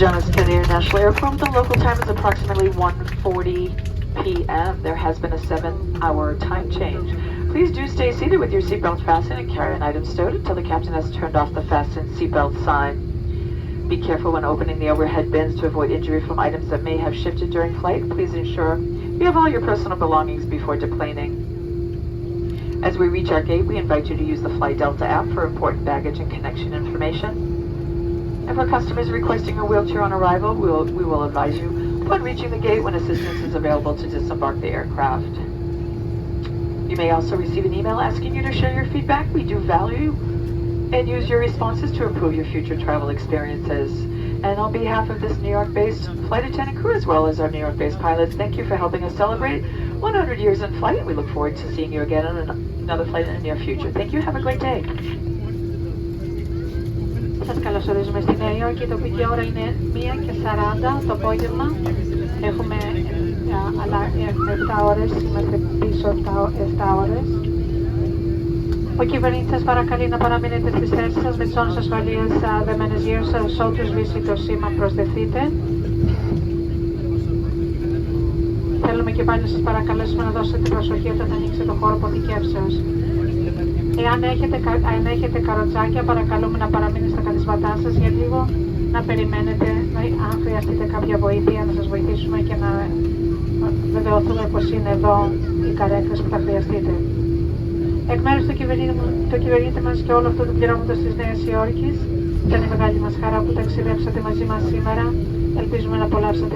John F. Kennedy International Airport. The local time is approximately 1:40 p.m. There has been a 7-hour time change. Please do stay seated with your seatbelt fastened and carry an item stowed until the captain has turned off the fasten seatbelt sign. Be careful when opening the overhead bins to avoid injury from items that may have shifted during flight. Please ensure you have all your personal belongings before deplaning. As we reach our gate, we invite you to use the Fly Delta app for important baggage and connection information. And for customers requesting a wheelchair on arrival, we will advise you upon reaching the gate when assistance is available to disembark the aircraft. You may also receive an email asking you to share your feedback. We do value and use your responses to improve your future travel experiences. And on behalf of this New York-based flight attendant crew, as well as our New York-based pilots, thank you for helping us celebrate 100 years in flight. We look forward to seeing you again on another flight in the near future. Thank you. Have a great day. Σας καλωσορίζουμε στη Νέα Υόρκη. Η τοπική ώρα είναι 1:40 το απόγευμα. Έχουμε 7 ώρες, είμαστε πίσω 7 ώρες. Ο κυβερνήτης σας παρακαλεί να παραμείνετε στις θέσεις σας με τις ζώνες ασφαλείας δεμένες γύρω σας, ότου σβήσει το σήμα προσδεθείτε. Θέλουμε και πάλι να σας παρακαλέσουμε να δώσετε προσοχή όταν ανοίξετε το χώρο αποθηκεύσεως. Εάν έχετε καροτσάκια, παρακαλούμε να παραμείνετε στα κατασβατά σας για λίγο, να περιμένετε, αν χρειαστείτε κάποια βοήθεια, να σας βοηθήσουμε και να βεβαιωθούμε πως είναι εδώ οι καρέκλες που θα χρειαστείτε. Εκ μέρους του κυβερνήτη μας και όλου αυτού του πληρώματος της Νέας Υόρκης, ήταν η μεγάλη μας χαρά που ταξιδέψατε μαζί μας σήμερα. Ελπίζουμε να απολαύσετε